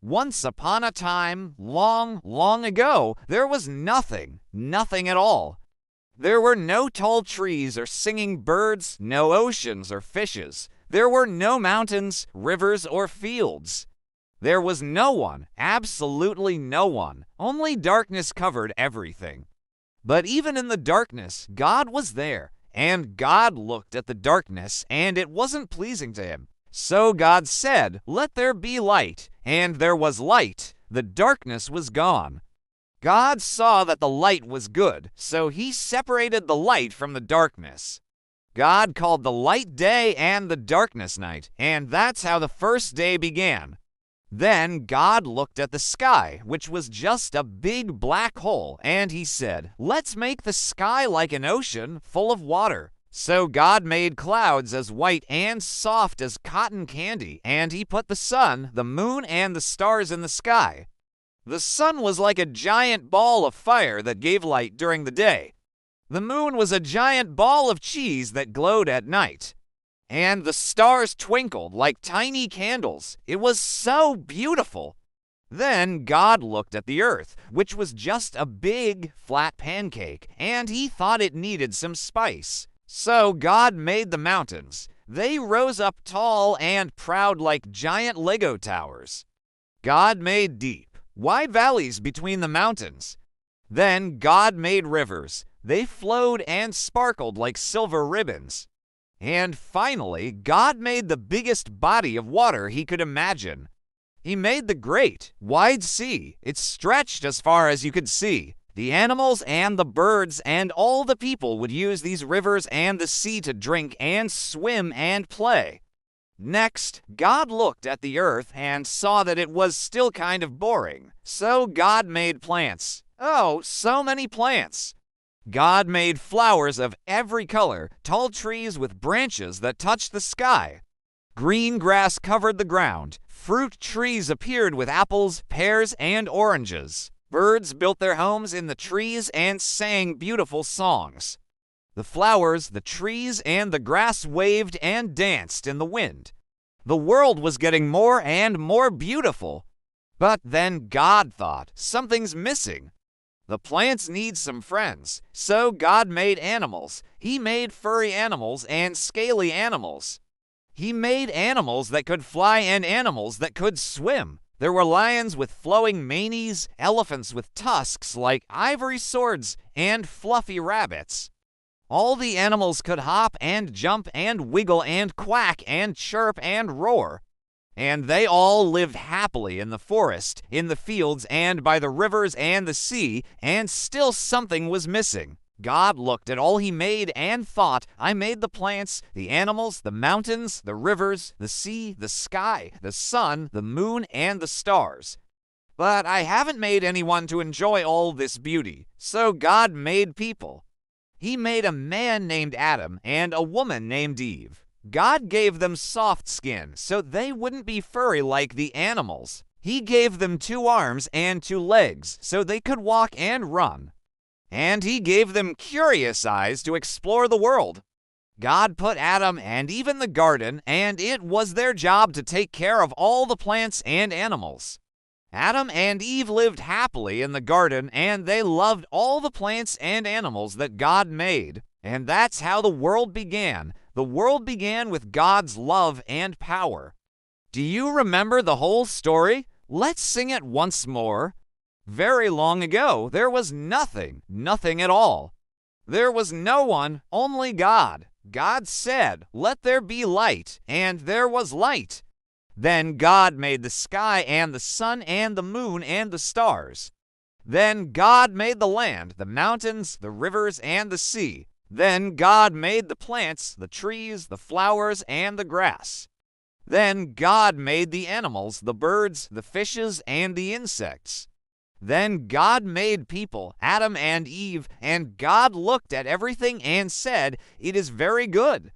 Once upon a time, long, long ago, there was nothing, nothing at all. There were no tall trees or singing birds, no oceans or fishes. There were no mountains, rivers, or fields. There was no one, absolutely no one. Only darkness covered everything. But even in the darkness, God was there, and God looked at the darkness, and it wasn't pleasing to him. So God said, "Let there be light," and there was light. The darkness was gone. God saw that the light was good, so he separated the light from the darkness. God called the light day and the darkness night, and that's how the first day began. Then God looked at the sky, which was just a big black hole, and he said, "Let's make the sky like an ocean full of water." So God made clouds as white and soft as cotton candy, and he put the sun, the moon, and the stars in the sky. The sun was like a giant ball of fire that gave light during the day. The moon was a giant ball of cheese that glowed at night. And the stars twinkled like tiny candles. It was so beautiful. Then God looked at the earth, which was just a big, flat pancake, and he thought it needed some spice. So God made the mountains. They rose up tall and proud like giant Lego towers. God made deep, wide valleys between the mountains. Then God made rivers. They flowed and sparkled like silver ribbons. And finally, God made the biggest body of water he could imagine. He made the great, wide sea. It stretched as far as you could see. The animals and the birds and all the people would use these rivers and the sea to drink and swim and play. Next, God looked at the earth and saw that it was still kind of boring. So God made plants. Oh, so many plants. God made flowers of every color, tall trees with branches that touched the sky. Green grass covered the ground. Fruit trees appeared with apples, pears, and oranges. Birds built their homes in the trees and sang beautiful songs. The flowers, the trees, and the grass waved and danced in the wind. The world was getting more and more beautiful. But then God thought, something's missing. The plants need some friends, so God made animals. He made furry animals and scaly animals. He made animals that could fly and animals that could swim. There were lions with flowing manes, elephants with tusks like ivory swords, and fluffy rabbits. All the animals could hop and jump and wiggle and quack and chirp and roar. And they all lived happily in the forest, in the fields, and by the rivers and the sea, and still something was missing. God looked at all he made and thought, "I made the plants, the animals, the mountains, the rivers, the sea, the sky, the sun, the moon, and the stars. But I haven't made anyone to enjoy all this beauty." So God made people. He made a man named Adam and a woman named Eve. God gave them soft skin so they wouldn't be furry like the animals. He gave them 2 arms and 2 legs so they could walk and run. And he gave them curious eyes to explore the world. God put Adam and Eve in the garden, and it was their job to take care of all the plants and animals. Adam and Eve lived happily in the garden, and they loved all the plants and animals that God made. And that's how the world began. The world began with God's love and power. Do you remember the whole story? Let's sing it once more. Very long ago, there was nothing, nothing at all. There was no one, only God. God said, "Let there be light," and there was light. Then God made the sky and the sun and the moon and the stars. Then God made the land, the mountains, the rivers, and the sea. Then God made the plants, the trees, the flowers, and the grass. Then God made the animals, the birds, the fishes, and the insects. Then God made people, Adam and Eve, and God looked at everything and said, "It is very good."